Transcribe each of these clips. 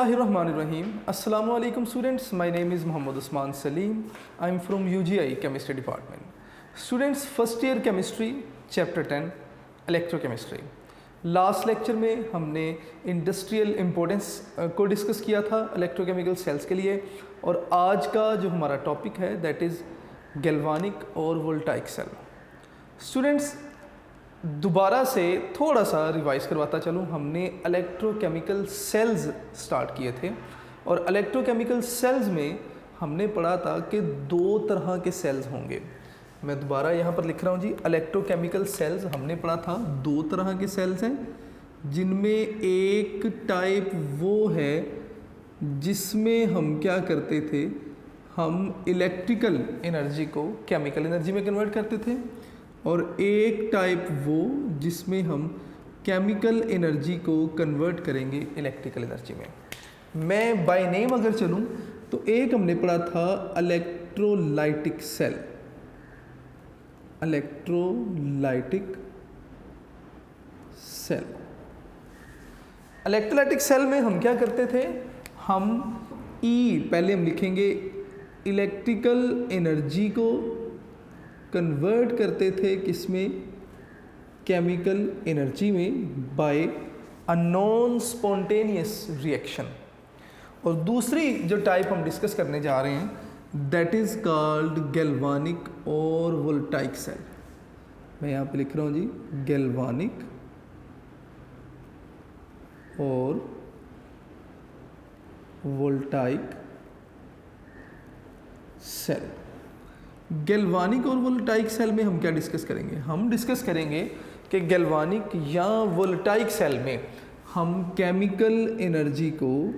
Bismillahirrahmanirrahim. Assalamu alaikum students. My name is Muhammad Usman Salim. I am from UGI Chemistry Department. Students, first year chemistry, chapter 10, electrochemistry. Last lecture में हमने industrial importance को discuss किया था electrochemical cells के लिए, और आज का जो हमारा टॉपिक है दैट इज़ गैल्वानिक और वोल्टाइक सेल. स्टूडेंट्स, दोबारा से थोड़ा सा रिवाइज करवाता चलूँ. हमने इलेक्ट्रोकेमिकल सेल्स स्टार्ट किए थे और इलेक्ट्रोकेमिकल सेल्स में हमने पढ़ा था कि दो तरह के सेल्स होंगे. मैं दोबारा यहाँ पर लिख रहा हूँ जी, इलेक्ट्रोकेमिकल सेल्स हमने पढ़ा था दो तरह के सेल्स हैं, जिनमें एक टाइप वो है जिसमें हम क्या करते थे, हम इलेक्ट्रिकल एनर्जी को केमिकल एनर्जी में कन्वर्ट करते थे, और एक टाइप वो जिसमें हम केमिकल एनर्जी को कन्वर्ट करेंगे इलेक्ट्रिकल एनर्जी में. मैं बाय नेम अगर चलूँ तो एक हमने पढ़ा था electrolytic cell. Electrolytic cell, electrolytic cell में हम क्या करते थे, हम पहले हम लिखेंगे इलेक्ट्रिकल एनर्जी को कन्वर्ट करते थे किसमें, केमिकल एनर्जी में, by a non spontaneous reaction. और दूसरी जो टाइप हम डिस्कस करने जा रहे हैं दैट इज़ कॉल्ड गैल्वानिक और वोल्टाइक सेल. मैं यहाँ पे लिख रहा हूँ जी, गैल्वानिक और वोल्टाइक सेल. गैल्वानिक और वोल्टाइक सेल में हम क्या डिस्कस करेंगे, हम डिस्कस करेंगे कि गैल्वानिक या वोल्टाइक सेल में हम केमिकल एनर्जी को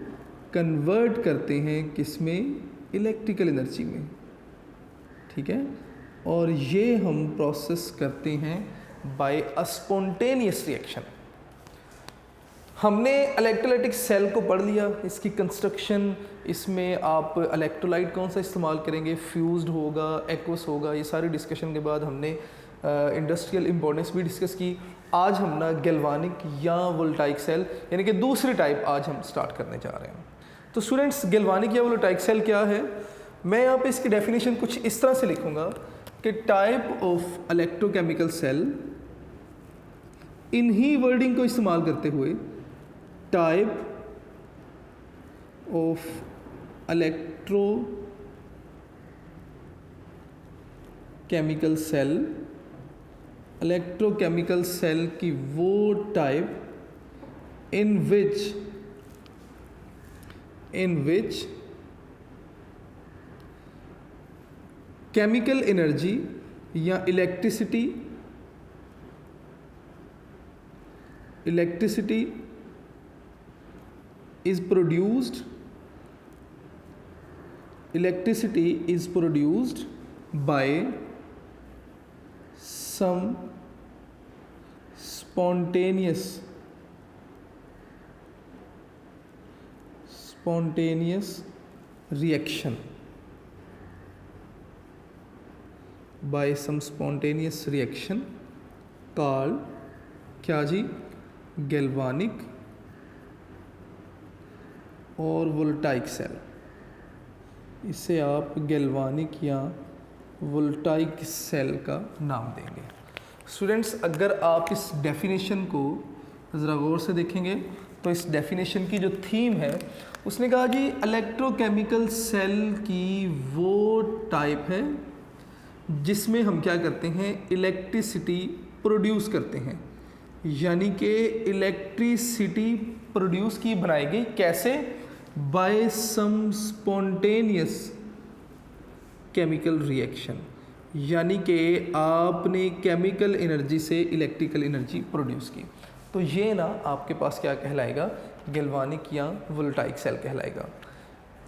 कन्वर्ट करते हैं किसमें, इलेक्ट्रिकल एनर्जी में. ठीक है, और ये हम प्रोसेस करते हैं बाय अ स्पॉन्टेनियस रिएक्शन. हमने इलेक्ट्रोलाइटिक सेल को पढ़ लिया, इसकी कंस्ट्रक्शन, इसमें आप इलेक्ट्रोलाइट कौन सा इस्तेमाल करेंगे, फ्यूज्ड होगा, एक्वस होगा, ये सारी डिस्कशन के बाद हमने इंडस्ट्रियल इम्पोर्टेंस भी डिस्कस की. आज हम ना गैल्वानिक या वोल्टाइक सेल यानी कि दूसरी टाइप आज हम स्टार्ट करने जा रहे हैं. तो स्टूडेंट्स, गैल्वानिक या वोल्टाइक सेल क्या है, मैं यहाँ पे इसकी डेफिनेशन कुछ इस तरह से लिखूँगा कि टाइप ऑफ इलेक्ट्रोकेमिकल सेल, इन्हीं वर्डिंग को इस्तेमाल करते हुए, type of electrochemical cell, electrochemical cell की वो type in which chemical energy या electricity is produced by some spontaneous reaction, called क्या जी, गैल्वानिक और वोल्टाइक सेल. इसे आप गैल्वानिक या वोल्टाइक सेल का नाम देंगे. स्टूडेंट्स, अगर आप इस डेफिनेशन को ज़रा गौर से देखेंगे तो इस डेफिनेशन की जो थीम है, उसने कहा जी इलेक्ट्रोकेमिकल सेल की वो टाइप है जिसमें हम क्या करते हैं, इलेक्ट्रिसिटी प्रोड्यूस करते हैं. यानी कि इलेक्ट्रिसिटी प्रोड्यूस की बनाई गई कैसे, बाय सम स्पॉन्टेनियस केमिकल रिएक्शन. यानी कि आपने केमिकल एनर्जी से इलेक्ट्रिकल एनर्जी प्रोड्यूस की. तो ये ना आपके पास क्या कहलाएगा, गैल्वानिक या वोल्टाइक सेल कहलाएगा.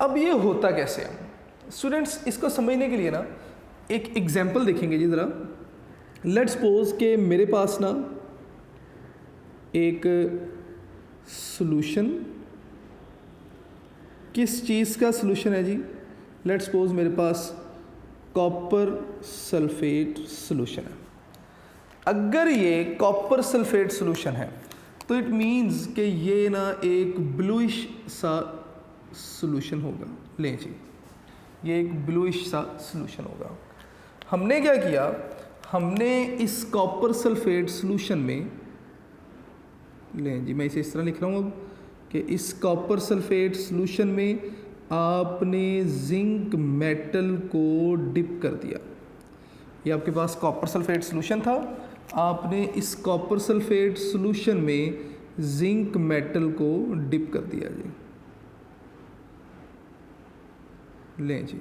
अब ये होता कैसे है स्टूडेंट्स, इसको समझने के लिए ना एक एग्जांपल देखेंगे जी ज़रा. लेट्स सपोज के मेरे पास ना एक सॉल्यूशन, किस चीज़ का सॉल्यूशन है जी, लेट्स सपोज मेरे पास कॉपर सल्फेट सॉल्यूशन है. अगर ये कॉपर सल्फेट सॉल्यूशन है तो इट मीन्स कि ये ना एक ब्लूइश सा सॉल्यूशन होगा। लें जी, ये एक ब्लूइश सा सॉल्यूशन होगा। हमने क्या किया, हमने इस कॉपर सल्फेट सॉल्यूशन में, लें जी मैं इसे इस तरह लिख रहा हूँ अब, कि इस कॉपर सल्फेट सॉल्यूशन में आपने जिंक मेटल को डिप कर दिया। ये आपके पास कॉपर सल्फेट सॉल्यूशन था, आपने इस कॉपर सल्फेट सॉल्यूशन में जिंक मेटल को डिप कर दिया जी। लें जी,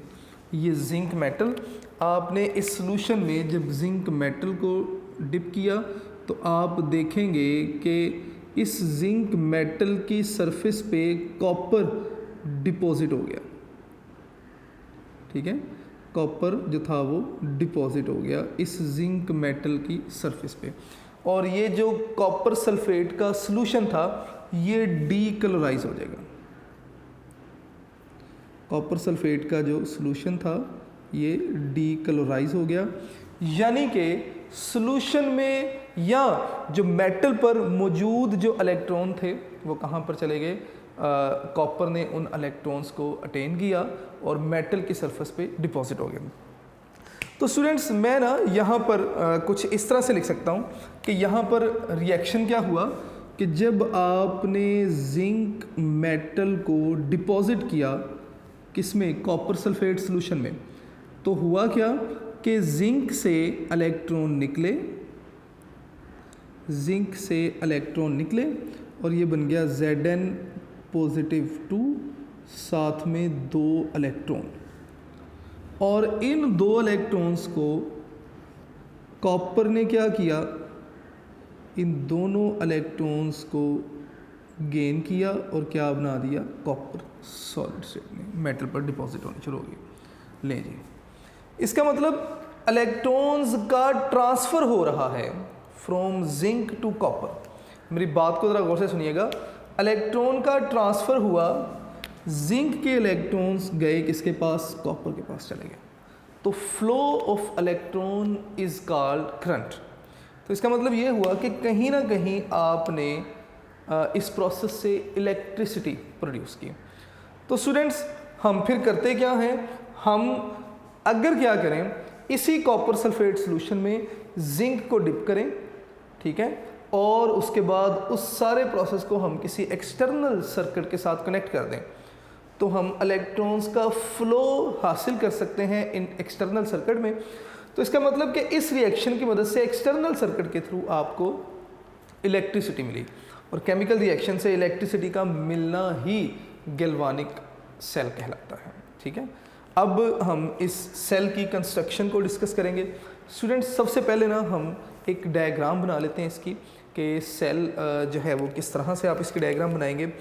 ये जिंक मेटल आपने इस सॉल्यूशन में जब जिंक मेटल को डिप किया तो आप देखेंगे कि इस जिंक मेटल की सरफेस पे कॉपर डिपॉजिट हो गया। ठीक है, कॉपर जो था वो डिपॉजिट हो गया इस जिंक मेटल की सरफेस पे, और ये जो कॉपर सल्फेट का सॉल्यूशन था ये डीकलोराइज हो जाएगा। कॉपर सल्फेट का जो सॉल्यूशन था ये डीकलोराइज हो गया, यानी कि सॉल्यूशन में या जो मेटल पर मौजूद जो इलेक्ट्रॉन थे वो कहाँ पर चले गए, कॉपर ने उन इलेक्ट्रॉन्स को अटेन किया और मेटल की सरफेस पे डिपॉजिट हो गए। तो स्टूडेंट्स मैं ना यहाँ पर कुछ इस तरह से लिख सकता हूँ कि यहाँ पर रिएक्शन क्या हुआ कि जब आपने जिंक मेटल को डिपॉजिट किया किसमें, कॉपर सल्फेट सॉल्यूशन में, तो हुआ क्या कि जिंक से इलेक्ट्रॉन निकले, जिंक से इलेक्ट्रॉन निकले और ये बन गया Zn +2, साथ में 2 इलेक्ट्रॉन, और इन 2 इलेक्ट्रॉन्स को कॉपर ने क्या किया, इन दोनों इलेक्ट्रॉन्स को गेन किया और क्या बना दिया, कॉपर सॉलिड स्टेट में मेटल पर डिपॉजिट होनी शुरू हो गई। ले जी, इसका मतलब इलेक्ट्रॉन्स का ट्रांसफ़र हो रहा है फ्रॉम जिंक टू कॉपर। मेरी बात को ज़रा गौर से सुनिएगा, इलेक्ट्रॉन का ट्रांसफ़र हुआ, जिंक के इलेक्ट्रॉन्स गए किसके पास, कॉपर के पास चले गए, तो flow of electron is called current. तो इसका मतलब ये हुआ कि कहीं ना कहीं आपने इस प्रोसेस से इलेक्ट्रिसिटी प्रोड्यूस की। तो स्टूडेंट्स हम फिर करते क्या हैं, हम अगर क्या करें, इसी कॉपर सल्फेट सॉल्यूशन में जिंक को डिप करें, ठीक है, और उसके बाद उस सारे प्रोसेस को हम किसी एक्सटर्नल सर्किट के साथ कनेक्ट कर दें, तो हम इलेक्ट्रॉन्स का फ्लो हासिल कर सकते हैं इन एक्सटर्नल सर्किट में। तो इसका मतलब कि इस रिएक्शन की मदद से एक्सटर्नल सर्किट के थ्रू आपको इलेक्ट्रिसिटी मिली, और केमिकल रिएक्शन से इलेक्ट्रिसिटी का मिलना ही गैल्वानिक सेल कहलाता है। ठीक है, अब हम इस सेल की कंस्ट्रक्शन को डिस्कस करेंगे। स्टूडेंट्स सबसे पहले ना हम एक डायग्राम बना लेते हैं इसकी, कि सेल जो है वो किस तरह से आप इसकी डायग्राम बनाएंगे।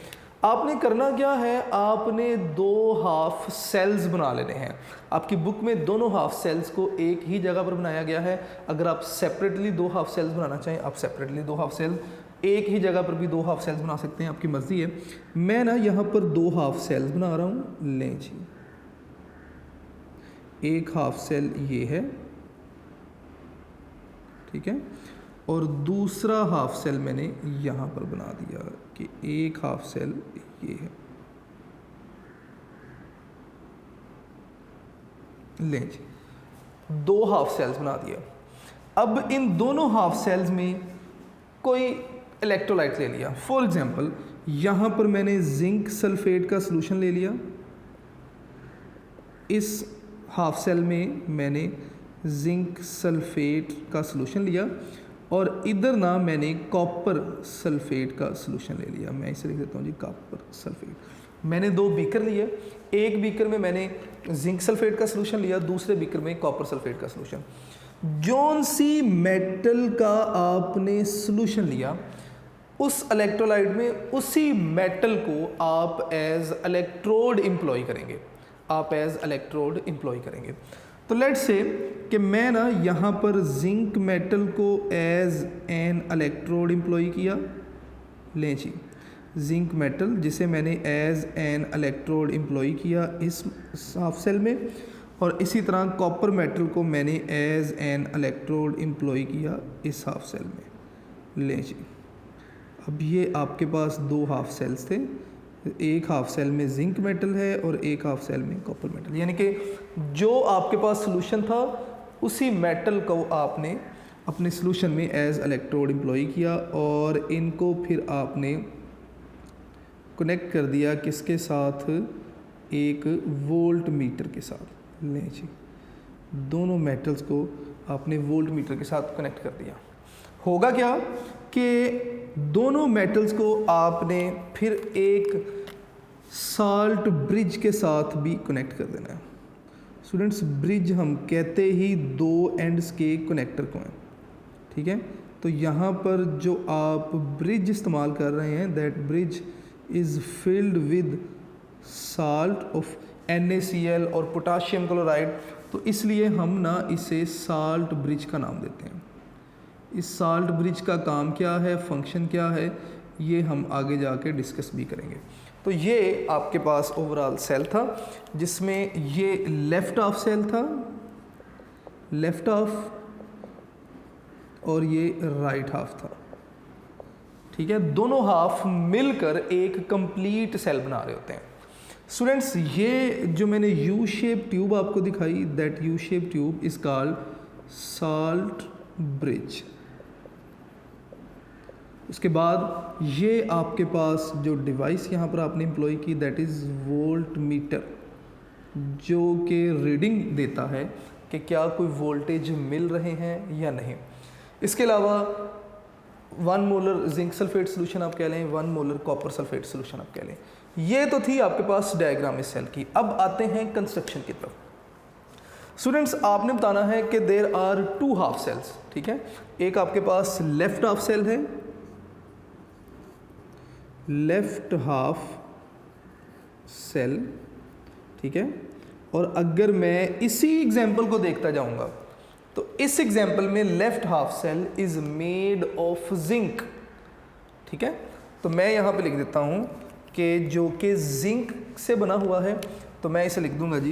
आपने करना क्या है, आपने 2 हाफ सेल्स बना लेने हैं। आपकी बुक में दोनों हाफ सेल्स को एक ही जगह पर बनाया गया है। अगर आप सेपरेटली 2 हाफ सेल्स बनाना चाहें, आप सेपरेटली 2 हाफ सेल्स, एक ही जगह पर भी 2 हाफ सेल्स बना सकते हैं, आपकी मर्जी है। मैं ना यहाँ पर 2 हाफ सेल्स बना रहा हूँ। लें जी, एक हाफ सेल ये है, ठीक है, और दूसरा हाफ सेल मैंने यहाँ पर बना दिया कि एक हाफ सेल ये है। लें जी, 2 हाफ सेल्स बना दिया। अब इन दोनों हाफ सेल्स में कोई इलेक्ट्रोलाइट ले लिया। फॉर एग्जांपल यहाँ पर मैंने जिंक सल्फेट का सॉल्यूशन ले लिया, इस हाफ सेल में मैंने जिंक सल्फेट का सॉल्यूशन लिया, और इधर ना मैंने कॉपर सल्फेट का सॉल्यूशन ले लिया। मैं इसे लिख देता हूँ जी, कॉपर सल्फेट। मैंने 2 बीकर लिए, एक बीकर में मैंने जिंक सल्फेट का सॉल्यूशन लिया, दूसरे बीकर में कॉपर सल्फेट का सॉल्यूशन। जौन सी मेटल का आपने सॉल्यूशन लिया, उस इलेक्ट्रोलाइट में उसी मेटल को आप एज इलेक्ट्रोड एम्प्लॉय करेंगे, आप एज इलेक्ट्रोड एम्प्लॉय करेंगे। तो लेट्स से कि मैं ना यहाँ पर जिंक मेटल को एज एन इलेक्ट्रोड एम्प्लॉय किया। लें जी, जिंक मेटल जिसे मैंने एज एन इलेक्ट्रोड एम्प्लॉय किया इस हाफ सेल में, और इसी तरह कॉपर मेटल को मैंने एज एन इलेक्ट्रोड एम्प्लॉय किया इस हाफ सेल में। लें जी, अब ये आपके पास 2 हाफ सेल्स थे, एक हाफ सेल में जिंक मेटल है और एक हाफ सेल में कॉपर मेटल, यानी कि जो आपके पास सोल्यूशन था उसी मेटल को आपने अपने सोल्यूशन में एज इलेक्ट्रोड एम्प्लॉय किया और इनको फिर आपने कनेक्ट कर दिया किसके साथ, एक वोल्ट मीटर के साथ। लें जी, दोनों मेटल्स को आपने वोल्ट मीटर के साथ कनेक्ट कर दिया। होगा क्या कि दोनों मेटल्स को आपने फिर एक साल्ट ब्रिज के साथ भी कनेक्ट कर देना है। स्टूडेंट्स, ब्रिज हम कहते ही दो एंड्स के कनेक्टर को हैं, ठीक है। तो यहाँ पर जो आप ब्रिज इस्तेमाल कर रहे हैं, that bridge is filled with salt of NaCl और पोटाशियम क्लोराइड, तो इसलिए हम ना इसे साल्ट ब्रिज का नाम देते हैं। इस साल्ट ब्रिज का काम क्या है, फंक्शन क्या है, ये हम आगे जाके डिस्कस भी करेंगे। तो ये आपके पास ओवरऑल सेल था जिसमें ये लेफ़्ट हाफ सेल था, लेफ़्ट हाफ, और ये राइट हाफ था, ठीक है। दोनों हाफ मिलकर एक कंप्लीट सेल बना रहे होते हैं। स्टूडेंट्स, ये जो मैंने यू शेप ट्यूब आपको दिखाई, that you shape tube is called salt bridge. उसके बाद ये आपके पास जो डिवाइस यहाँ पर आपने एम्प्लॉय की, दैट इज़ वोल्ट मीटर, जो कि रीडिंग देता है कि क्या कोई वोल्टेज मिल रहे हैं या नहीं। इसके अलावा 1 मोलर जिंक सल्फेट सोल्यूशन आप कह लें, 1 मोलर कॉपर सल्फेट सोल्यूशन आप कह लें। ये तो थी आपके पास डायग्राम इस सेल की। अब आते हैं कंस्ट्रक्शन की तरफ। स्टूडेंट्स, आपने बताना है कि देयर आर 2 हाफ सेल्स, ठीक है। एक आपके पास लेफ्ट हाफ सेल है, लेफ्ट हाफ सेल, ठीक है। और अगर मैं इसी एग्जाम्पल को देखता जाऊंगा तो इस एग्जाम्पल में left half cell is made of zinc, ठीक है। तो मैं यहाँ पे लिख देता हूँ कि जो कि जिंक से बना हुआ है, तो मैं इसे लिख दूंगा जी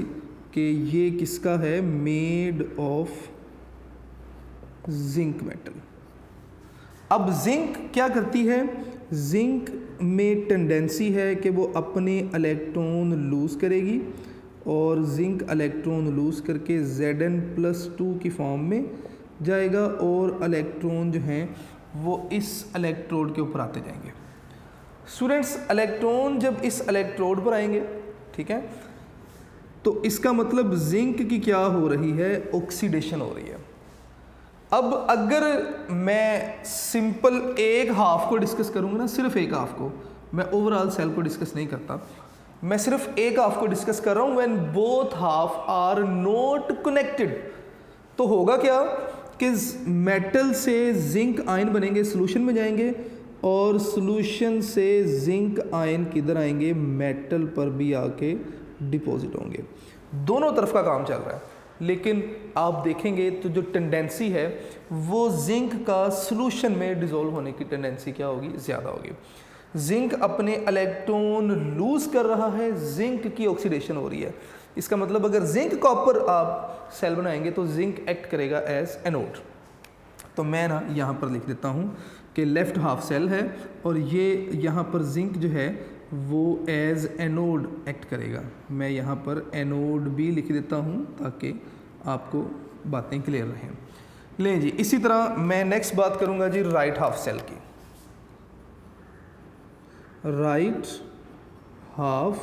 कि ये किसका है, मेड ऑफ जिंक मेटल। अब जिंक क्या करती है, जिंक में टेंडेंसी है कि वो अपने इलेक्ट्रॉन लूज़ करेगी और जिंक इलेक्ट्रॉन लूज़ करके Zn+2 की फॉर्म में जाएगा और इलेक्ट्रॉन जो हैं वो इस इलेक्ट्रोड के ऊपर आते जाएंगे। स्टूडेंट्स, इलेक्ट्रॉन जब इस इलेक्ट्रोड पर आएंगे, ठीक है, तो इसका मतलब जिंक की क्या हो रही है, ऑक्सीडेशन हो रही है। अब अगर मैं सिंपल एक हाफ को डिस्कस करूँगा ना, सिर्फ एक हाफ को, मैं ओवरऑल सेल को डिस्कस नहीं करता, मैं सिर्फ एक हाफ को डिस्कस कर रहा हूँ। When both half are not connected, तो होगा क्या कि मेटल से जिंक आयन बनेंगे, सोल्यूशन में जाएंगे और सोल्यूशन से जिंक आयन किधर आएंगे, मेटल पर भी आके डिपॉजिट होंगे। दोनों तरफ का काम चल रहा है, लेकिन आप देखेंगे तो जो टेंडेंसी है वो जिंक का सोल्यूशन में डिसॉल्व होने की टेंडेंसी क्या होगी, ज़्यादा होगी। जिंक अपने इलेक्ट्रॉन लूज कर रहा है, जिंक की ऑक्सीडेशन हो रही है। इसका मतलब अगर जिंक कॉपर आप सेल बनाएंगे तो जिंक एक्ट करेगा एज एनोड। तो मैं ना यहाँ पर लिख देता हूँ कि लेफ्ट हाफ सेल है और ये यहाँ पर जिंक जो है वो एज एनोड एक्ट करेगा। मैं यहाँ पर एनोड भी लिख देता हूँ ताकि आपको बातें क्लियर रहें। लें जी, इसी तरह मैं नेक्स्ट बात करूँगा जी राइट हाफ सेल की। राइट हाफ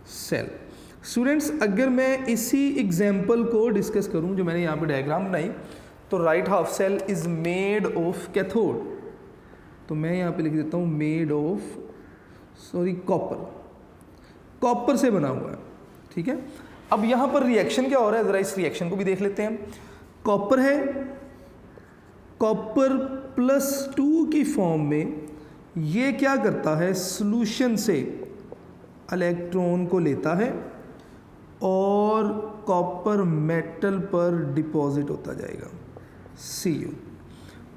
सेल, स्टूडेंट्स, अगर मैं इसी एग्जाम्पल को डिस्कस करूं जो मैंने यहाँ पे डायग्राम बनाई, तो right half cell is made of cathode, तो मैं यहाँ पे लिख देता हूँ मेड ऑफ कॉपर, कॉपर से बना हुआ है, ठीक है। अब यहाँ पर रिएक्शन क्या हो रहा है, ज़रा इस रिएक्शन को भी देख लेते हैं। कॉपर है, कॉपर +2 की फॉर्म में ये क्या करता है, सॉल्यूशन से इलेक्ट्रॉन को लेता है और कॉपर मेटल पर डिपॉजिट होता जाएगा Cu,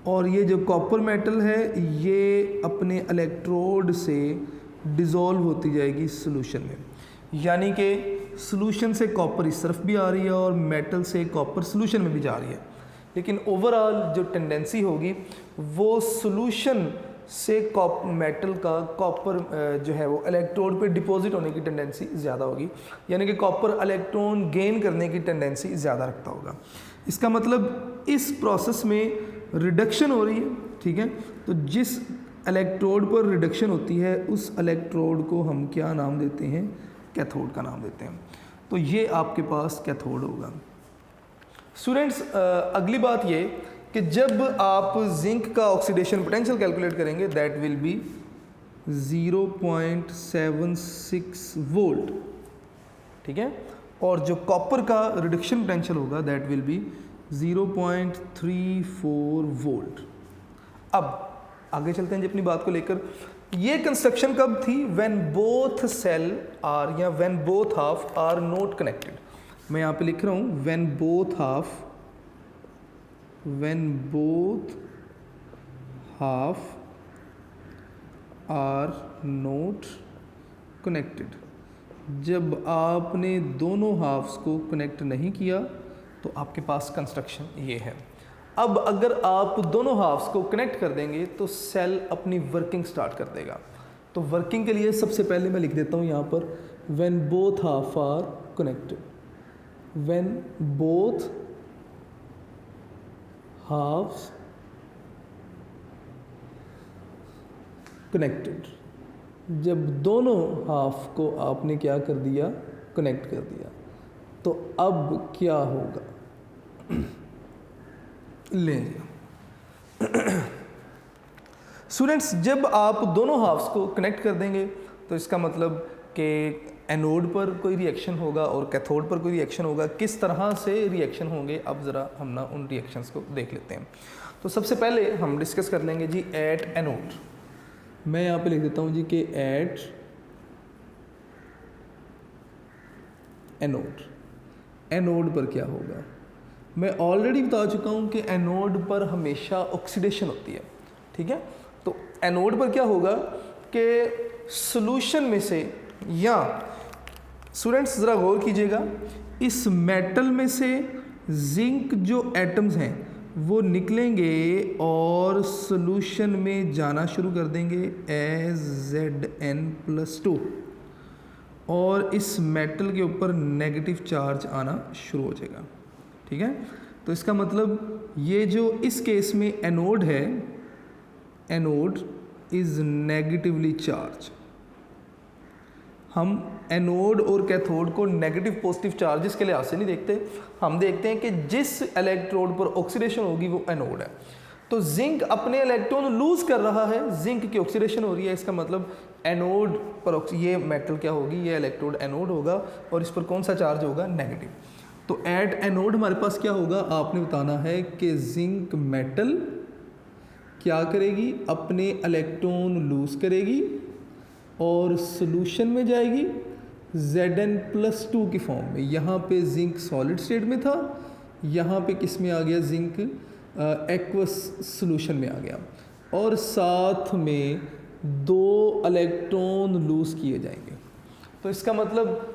और ये जो कॉपर मेटल है ये अपने इलेक्ट्रोड से डिज़ोल्व होती जाएगी सॉल्यूशन में, यानी कि सॉल्यूशन से कॉपर इस तरफ भी आ रही है और मेटल से कॉपर सॉल्यूशन में भी जा रही है। लेकिन ओवरऑल जो टेंडेंसी होगी वो सॉल्यूशन से मेटल का कॉपर जो है वो इलेक्ट्रोड पे डिपॉजिट होने की टेंडेंसी ज़्यादा होगी, यानी कि कॉपर इलेक्ट्रॉन गेन करने की टेंडेंसी ज़्यादा रखता होगा। इसका मतलब इस प्रोसेस में रिडक्शन हो रही है, ठीक है। तो जिस इलेक्ट्रोड पर रिडक्शन होती है उस इलेक्ट्रोड को हम क्या नाम देते हैं, कैथोड का नाम देते हैं। तो ये आपके पास कैथोड होगा। स्टूडेंट्स अगली बात ये कि जब आप जिंक का ऑक्सीडेशन पोटेंशियल कैलकुलेट करेंगे दैट विल बी 0.76 वोल्ट, ठीक है, और जो कॉपर का रिडक्शन पोटेंशियल होगा दैट विल बी 0.34 वोल्ट। अब आगे चलते हैं जी अपनी बात को लेकर। ये कंस्ट्रक्शन कब थी, व्हेन बोथ सेल आर या when both half are not connected. मैं यहाँ पे लिख रहा हूँ when both half are not connected. जब आपने दोनों हाफ्स को कनेक्ट नहीं किया तो आपके पास कंस्ट्रक्शन ये है। अब अगर आप दोनों हाफ्स को कनेक्ट कर देंगे तो सेल अपनी वर्किंग स्टार्ट कर देगा। तो वर्किंग के लिए सबसे पहले मैं लिख देता हूँ यहाँ पर when both half are connected, when both halves connected. जब दोनों हाफ को आपने क्या कर दिया, कनेक्ट कर दिया, तो अब क्या होगा ले स्टूडेंट्स, जब आप दोनों हाफ्स को कनेक्ट कर देंगे तो इसका मतलब कि एनोड पर कोई रिएक्शन होगा और कैथोड पर कोई रिएक्शन होगा। किस तरह से रिएक्शन होंगे अब ज़रा हम ना उन रिएक्शंस को देख लेते हैं। तो सबसे पहले हम डिस्कस कर लेंगे जी एट एनोड। मैं यहाँ पे लिख देता हूँ जी कि एट एनोड, एनोड पर क्या होगा। मैं ऑलरेडी बता चुका हूँ कि एनोड पर हमेशा ऑक्सीडेशन होती है, ठीक है। तो एनोड पर क्या होगा कि सॉल्यूशन में से, या स्टूडेंट्स ज़रा गौर कीजिएगा, इस मेटल में से जिंक जो एटम्स हैं वो निकलेंगे और सॉल्यूशन में जाना शुरू कर देंगे Zn+2 और इस मेटल के ऊपर नेगेटिव चार्ज आना शुरू हो जाएगा, ठीक है। तो इसका मतलब ये जो इस केस में एनोड है, एनोड इज़ नेगेटिवली चार्ज। हम एनोड और कैथोड को नेगेटिव पॉजिटिव चार्जेस के लिहाज से नहीं देखते, हम देखते हैं कि जिस इलेक्ट्रोड पर ऑक्सीडेशन होगी वो एनोड है। तो जिंक अपने इलेक्ट्रॉन लूज कर रहा है, जिंक की ऑक्सीडेशन हो रही है, इसका मतलब एनोड पर ये मेटल क्या होगी, ये इलेक्ट्रोड एनोड होगा और इस पर कौन सा चार्ज होगा, नेगेटिव। तो एट एनोड हमारे पास क्या होगा, आपने बताना है कि जिंक मेटल क्या करेगी, अपने इलेक्ट्रॉन लूज करेगी और सॉल्यूशन में जाएगी Zn+2 की फॉर्म में। यहाँ पे जिंक सॉलिड स्टेट में था, यहाँ पे किस में आ गया, जिंक एक्वस सॉल्यूशन में आ गया, और साथ में 2 इलेक्ट्रॉन लूज किए जाएंगे। तो इसका मतलब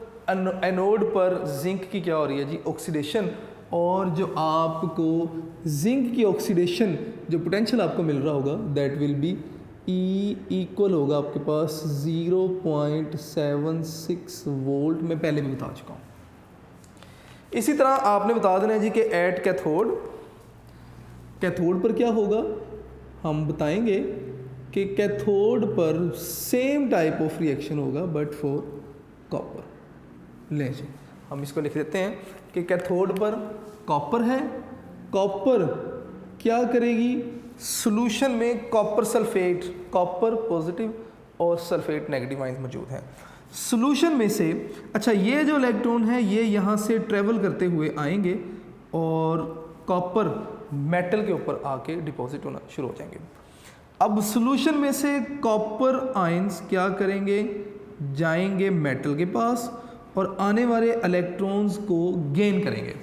एनोड पर जिंक की क्या हो रही है जी, ऑक्सीडेशन। और जो आपको जिंक की ऑक्सीडेशन जो पोटेंशियल आपको मिल रहा होगा that will be E equal होगा आपके पास 0.76 वोल्ट। मैं पहले भी बता चुका हूँ। इसी तरह आपने बता देना है जी कि एट कैथोड, कैथोड पर क्या होगा, हम बताएंगे कि कैथोड पर सेम टाइप ऑफ रिएक्शन होगा बट फॉर कॉपर। ले जी हम इसको लिख देते हैं कि कैथोड पर कॉपर है, कॉपर क्या करेगी, सॉल्यूशन में कॉपर सल्फेट, कॉपर पॉजिटिव और सल्फेट नेगेटिव आयंस मौजूद हैं सॉल्यूशन में से। अच्छा, ये जो इलेक्ट्रॉन है ये यहाँ से ट्रेवल करते हुए आएंगे और कॉपर मेटल के ऊपर आके डिपॉजिट होना शुरू हो जाएंगे। अब सॉल्यूशन में से कॉपर आयंस क्या करेंगे, जाएंगे मेटल के पास और आने वाले इलेक्ट्रॉन्स को गेन करेंगे।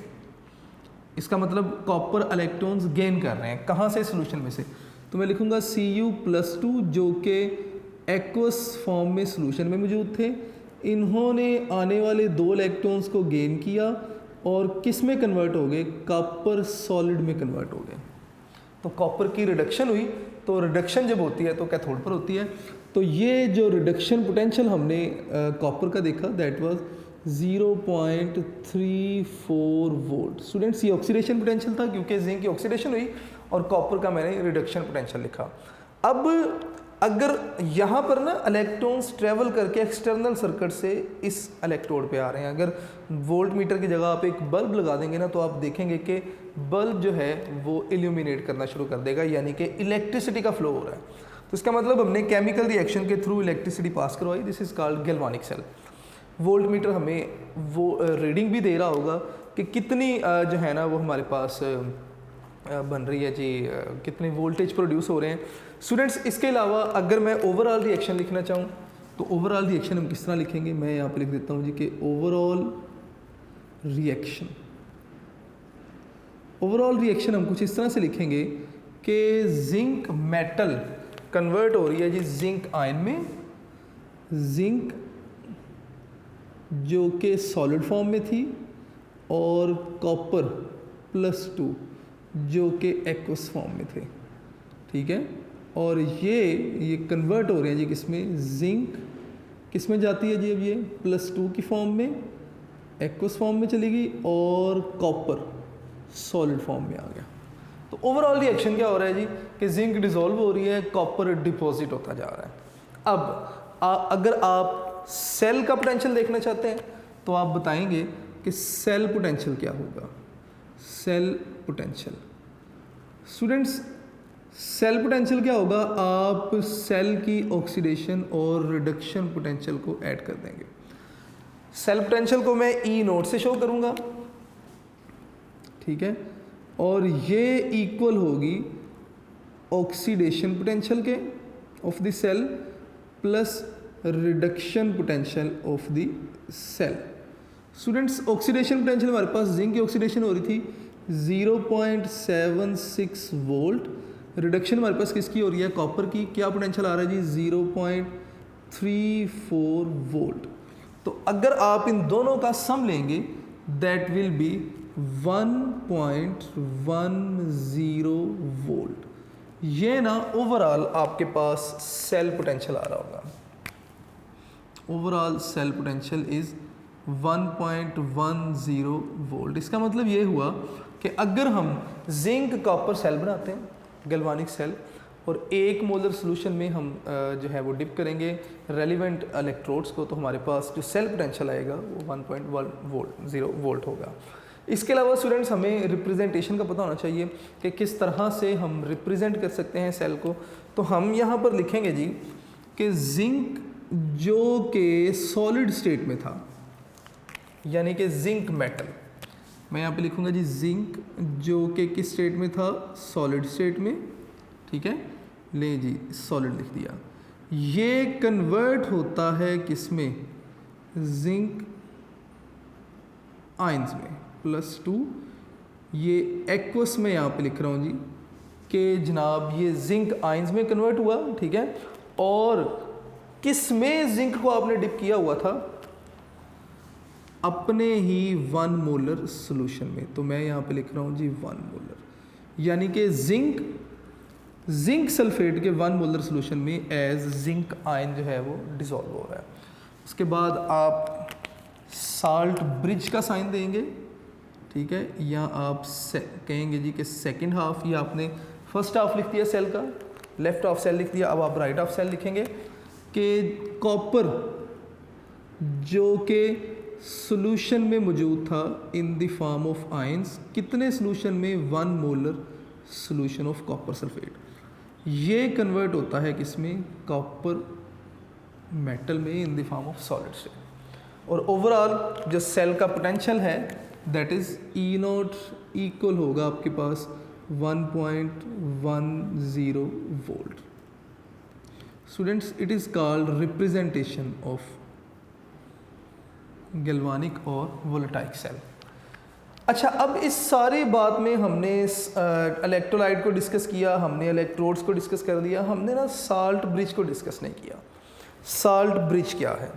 इसका मतलब कॉपर इलेक्ट्रॉन्स गेन कर रहे हैं, कहाँ से, सॉल्यूशन में से। तो मैं लिखूँगा Cu+2 जो कि एक्वस फॉर्म में सॉल्यूशन में मौजूद थे, इन्होंने आने वाले 2 इलेक्ट्रॉन्स को गेन किया और किस में कन्वर्ट हो गए, कॉपर सॉलिड में कन्वर्ट हो गए। तो कॉपर की रिडक्शन हुई तो रिडक्शन जब होती है तो कैथोड पर होती है। तो ये जो रिडक्शन पोटेंशियल हमने कॉपर का देखा दैट वाज 0.34 वोल्ट। स्टूडेंट्स ये ऑक्सीडेशन पोटेंशियल था क्योंकि जिंक की ऑक्सीडेशन हुई और कॉपर का मैंने रिडक्शन पोटेंशियल लिखा। अब अगर यहाँ पर ना इलेक्ट्रॉन्स ट्रेवल करके एक्सटर्नल सर्किट से इस इलेक्ट्रोड पे आ रहे हैं, अगर वोल्ट मीटर की जगह आप एक बल्ब लगा देंगे ना तो आप देखेंगे कि बल्ब जो है वो इल्यूमिनेट करना शुरू कर देगा, यानी कि इलेक्ट्रिसिटी का फ्लो हो रहा है। तो इसका मतलब हमने केमिकल रिएक्शन के थ्रू इलेक्ट्रिसिटी पास करवाई, this is called galvanic cell. Volt meter हमें वो रीडिंग भी दे रहा होगा कि कितनी जो है ना वो हमारे पास बन रही है जी, कितने वोल्टेज प्रोड्यूस हो रहे हैं। स्टूडेंट्स इसके अलावा अगर मैं ओवरऑल रिएक्शन लिखना चाहूँ तो ओवरऑल रिएक्शन हम किस तरह लिखेंगे, मैं यहाँ पे लिख देता हूँ जी कि ओवरऑल रिएक्शन हम कुछ इस तरह से लिखेंगे कि जिंक मेटल कन्वर्ट हो रही है जी जिंक आयन में, जिंक जो कि सॉलिड फॉर्म में थी और कॉपर +2 जो कि एक्वस फॉर्म में थे, ठीक है। और ये कन्वर्ट हो रहे हैं जी किसमें, जिंक किस में जाती है जी, अब ये +2 की फॉर्म में एक्वस फॉर्म में चली गई और कॉपर सॉलिड फॉर्म में आ गया। तो ओवरऑल रिएक्शन क्या हो रहा है जी कि जिंक डिसॉल्व हो रही है, कॉपर डिपॉजिट होता जा रहा है। अब अगर आप सेल का पोटेंशियल देखना चाहते हैं तो आप बताएंगे कि सेल पोटेंशियल क्या होगा। Cell potential students, cell potential क्या होगा, आप सेल की ऑक्सीडेशन और रिडक्शन पोटेंशियल को ऐड कर देंगे। सेल पोटेंशियल को मैं E0 से शो करूंगा, ठीक है, और ये इक्वल होगी ऑक्सीडेशन पोटेंशियल के of the cell plus reduction potential of the cell. Students oxidation potential हमारे पास जिंक की ऑक्सीडेशन हो रही थी 0.76 वोल्ट, रिडक्शन हमारे पास किसकी हो रही है, कॉपर की, क्या पोटेंशियल आ रहा है जी 0.34 वोल्ट। तो अगर आप इन दोनों का सम लेंगे दैट विल बी 1.10 वोल्ट। ये ना ओवरऑल आपके पास सेल पोटेंशियल आ रहा होगा। Overall cell potential is 1.10 volt. इसका मतलब ये हुआ कि अगर हम जिंक कॉपर सेल बनाते हैं गैल्वानिक सेल और 1 मोलर सोल्यूशन में हम जो है वो डिप करेंगे रेलिवेंट इलेक्ट्रोड्स को, तो हमारे पास जो सेल पोटेंशियल आएगा वो 1.10 वोल्ट होगा। इसके अलावा स्टूडेंट्स हमें रिप्रेजेंटेशन का पता होना चाहिए कि किस तरह से हम रिप्रेजेंट कर सकते हैं सेल को। तो हम यहाँ पर लिखेंगे जी कि जिंक जो कि सॉलिड स्टेट में था, यानी कि जिंक मेटल, मैं यहाँ पे लिखूँगा जी जिंक जो कि किस स्टेट में था, सॉलिड स्टेट में, ठीक है, ले जी सॉलिड लिख दिया। ये कन्वर्ट होता है किस में, जिंक आयंस में +2। ये एक्वस में यहाँ पे लिख रहा हूँ जी कि जनाब ये जिंक आयंस में कन्वर्ट हुआ, ठीक है। और किस में जिंक को आपने डिप किया हुआ था, अपने ही 1 मोलर सॉल्यूशन में। तो मैं यहाँ पे लिख रहा हूँ जी 1 मोलर, यानी कि जिंक सल्फेट के 1 मोलर सॉल्यूशन में एज जिंक आयन जो है वो डिसॉल्व हो रहा है। उसके बाद आप साल्ट ब्रिज का साइन देंगे, ठीक है, या आप कहेंगे जी कि सेकंड हाफ, या आपने फर्स्ट हाफ लिख दिया सेल का, लेफ्ट हाफ सेल लिख दिया, अब आप राइट हाफ सेल लिखेंगे कि कॉपर जो कि सॉल्यूशन में मौजूद था in the form of ions, कितने सॉल्यूशन में, 1 molar solution of copper sulphate, ये कन्वर्ट होता है किसमें, कॉपर मेटल में in the form of solid state. और ओवरऑल जो सेल का पोटेंशियल है दैट इज़ E0 इक्वल होगा आपके पास 1.10 volt. Students it is called representation of galvanic और वोलेटाइक सेल। अच्छा, अब इस सारी बात में हमने इलेक्ट्रोलाइट को डिस्कस किया, हमने इलेक्ट्रोड्स को डिस्कस कर दिया, हमने ना साल्ट ब्रिज को डिस्कस नहीं किया। साल्ट ब्रिज क्या है,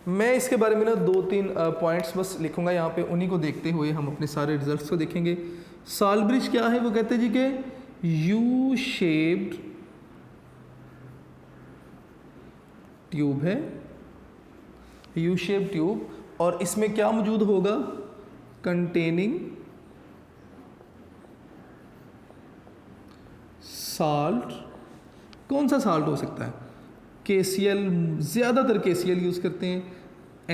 मैं इसके बारे में ना 2-3 पॉइंट्स बस लिखूंगा यहाँ पे, उन्हीं को देखते हुए हम अपने सारे रिजल्ट्स को देखेंगे। साल्ट ब्रिज क्या है, वो कहते हैं जी कि यू शेप्ड ट्यूब है, यू शेप ट्यूब, और इसमें क्या मौजूद होगा, कंटेनिंग साल्ट। कौन सा साल्ट हो सकता है, KCl, ज़्यादातर KCl यूज़ करते हैं,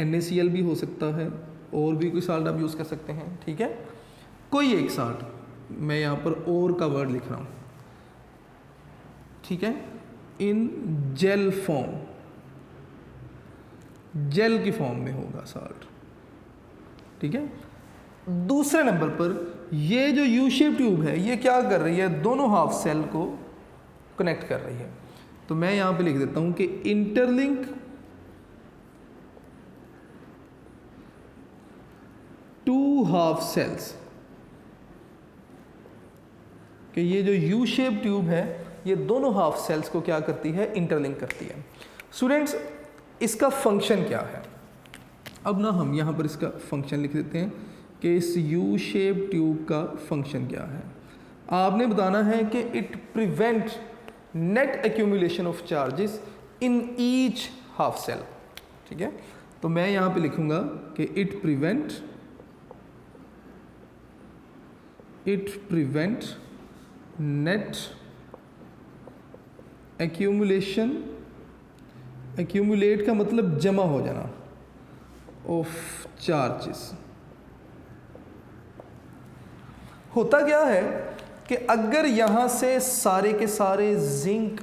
NaCl भी हो सकता है, और भी कोई साल्ट आप यूज़ कर सकते हैं, ठीक है। कोई एक साल्ट, मैं यहाँ पर और का वर्ड लिख रहा हूँ, ठीक है, इन जेल फॉर्म, जेल की फॉर्म में होगा साल्ट, ठीक है। दूसरे नंबर पर ये जो यू शेप ट्यूब है ये क्या कर रही है, दोनों हाफ सेल को कनेक्ट कर रही है। तो मैं यहाँ पे लिख देता हूँ कि इंटरलिंक टू हाफ सेल्स, कि ये जो यू शेप ट्यूब है ये दोनों हाफ सेल्स को क्या करती है, इंटरलिंक करती है। स्टूडेंट्स, इसका फंक्शन क्या है, अब ना हम यहाँ पर इसका फंक्शन लिख देते हैं कि इस यू शेप ट्यूब का फंक्शन क्या है। आपने बताना है कि it prevent net accumulation of charges in each half cell, ठीक है। तो मैं यहाँ पे लिखूँगा कि it prevent net accumulation, accumulate का मतलब जमा हो जाना, ऑफ चार्जेस। होता क्या है कि अगर यहाँ से सारे के सारे जिंक,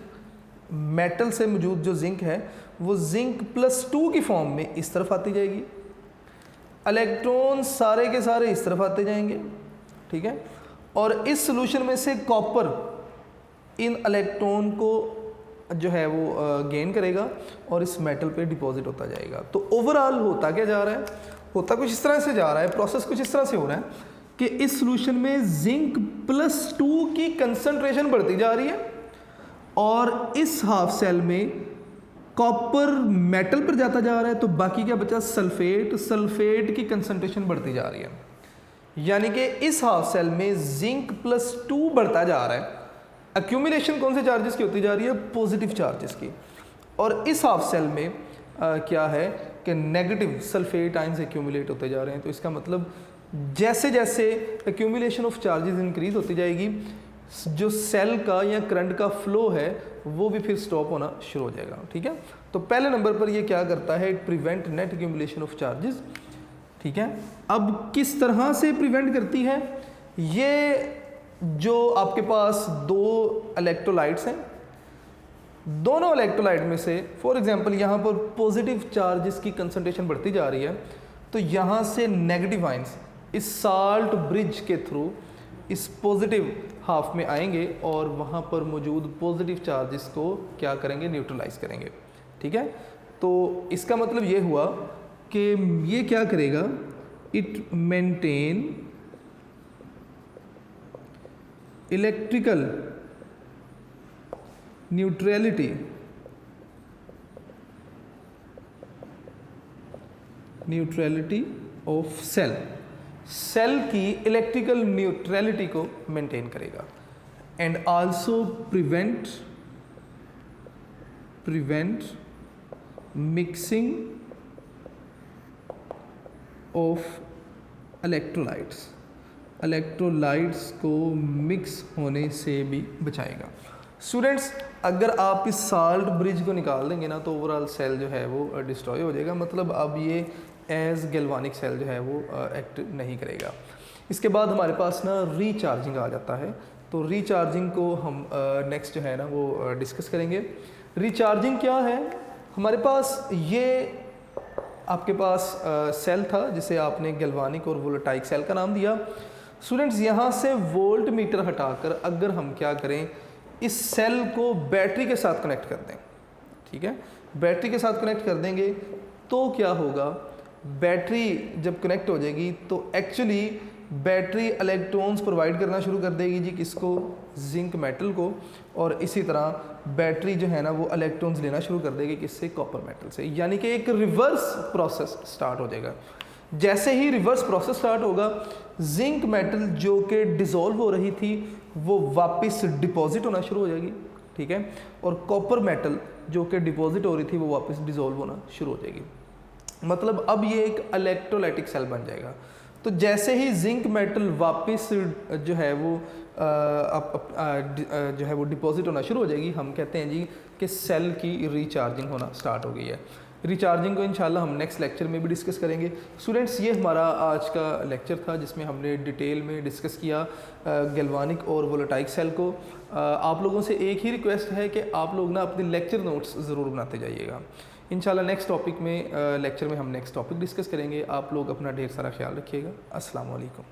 मेटल से मौजूद जो जिंक है वो जिंक +2 की फॉर्म में इस तरफ आती जाएगी, इलेक्ट्रॉन सारे के सारे इस तरफ आते जाएंगे, ठीक है। और इस सॉल्यूशन में से कॉपर इन इलेक्ट्रॉन को जो है वो गेन करेगा और इस मेटल पे डिपॉजिट होता जाएगा। तो ओवरऑल होता क्या जा रहा है, होता कुछ इस तरह से जा रहा है, प्रोसेस कुछ इस तरह से हो रहा है कि इस सॉल्यूशन में जिंक +2 की कंसंट्रेशन बढ़ती जा रही है और इस हाफ सेल में कॉपर मेटल पर जाता जा रहा है, तो बाकी क्या बचा, सल्फेट, सल्फेट की कंसंट्रेशन बढ़ती जा रही है। यानी कि इस हाफ सेल में जिंक +2 बढ़ता जा रहा है। एक्यूमुलेशन कौन से चार्जेस की होती जा रही है, पॉजिटिव चार्जेस की, और इस हाफ सेल में क्या है कि नेगेटिव सल्फेट आयंस एक्यूमुलेट होते जा रहे हैं। तो इसका मतलब जैसे जैसे एक्यूमुलेशन ऑफ चार्जेस इंक्रीज होती जाएगी, जो सेल का या करंट का फ्लो है वो भी फिर स्टॉप होना शुरू हो जाएगा, ठीक है। तो पहले नंबर पर ये क्या करता है, it prevent net accumulation of charges, ठीक है। अब किस तरह से प्रिवेंट करती है, ये जो आपके पास दो इलेक्ट्रोलाइट्स हैं, दोनों इलेक्ट्रोलाइट में से फॉर एग्जांपल यहाँ पर पॉजिटिव चार्जेस की कंसंट्रेशन बढ़ती जा रही है, तो यहाँ से नेगेटिव आयंस इस साल्ट ब्रिज के थ्रू इस पॉजिटिव हाफ में आएंगे और वहाँ पर मौजूद पॉजिटिव चार्जेस को क्या करेंगे, न्यूट्रलाइज करेंगे, ठीक है। तो इसका मतलब ये हुआ कि ये क्या करेगा, it maintain electrical neutrality, neutrality of cell, cell की इलेक्ट्रिकल न्यूट्रलिटी को मेंटेन करेगा, and also prevent mixing of electrolytes, electrolytes को मिक्स होने से भी बचाएगा। स्टूडेंट्स, अगर आप इस साल्ट ब्रिज को निकाल देंगे ना तो ओवरऑल सेल जो है वो डिस्ट्रॉय हो जाएगा, मतलब अब ये एज गैल्वानिक सेल जो है वो एक्ट नहीं करेगा। इसके बाद हमारे पास ना रीचार्जिंग आ जाता है, तो रीचार्जिंग को हम नेक्स्ट जो है ना वो डिस्कस करेंगे। रीचार्जिंग क्या है, हमारे पास ये आपके पास सेल था जिसे आपने गैल्वानिक और वोलेटाइक सेल का नाम दिया। स्टूडेंट्स, यहाँ से वोल्ट मीटर हटाकर अगर हम क्या करें, इस सेल को बैटरी के साथ कनेक्ट कर दें, ठीक है, बैटरी के साथ कनेक्ट कर देंगे तो क्या होगा, बैटरी जब कनेक्ट हो जाएगी तो एक्चुअली बैटरी इलेक्ट्रॉन्स प्रोवाइड करना शुरू कर देगी जी, किसको, जिंक मेटल को, और इसी तरह बैटरी जो है ना वो इलेक्ट्रॉन्स लेना शुरू कर देगी किससे, कॉपर मेटल से। यानी कि एक रिवर्स प्रोसेस स्टार्ट हो जाएगा। जैसे ही रिवर्स प्रोसेस स्टार्ट होगा, जिंक मेटल जो कि डिसॉल्व हो रही थी वो वापस डिपॉजिट होना शुरू हो जाएगी, ठीक है। और कॉपर मेटल जो कि डिपॉजिट हो रही थी वो वापस डिज़ोल्व होना शुरू हो जाएगी। मतलब अब ये एक इलेक्ट्रोलाइटिक सेल बन जाएगा। तो जैसे ही जिंक मेटल वापस जो है वो जो है वो डिपॉजिट होना शुरू हो जाएगी, हम कहते हैं जी कि सेल की रिचार्जिंग होना स्टार्ट हो गई है। रिचार्जिंग को इंशाल्लाह हम नेक्स्ट लेक्चर में भी डिस्कस करेंगे। स्टूडेंट्स, ये हमारा आज का लेक्चर था जिसमें हमने डिटेल में डिस्कस किया गैल्वानिक और वोलेटाइक सेल को। आप लोगों से एक ही रिक्वेस्ट है कि आप लोग ना अपने लेक्चर नोट्स ज़रूर बनाते जाइएगा। इंशाल्लाह नेक्स्ट टॉपिक में लेक्चर में हम नेक्स्ट टॉपिक डिस्कस करेंगे। आप लोग अपना ढेर सारा ख्याल रखिएगा। अस्सलाम वालेकुम।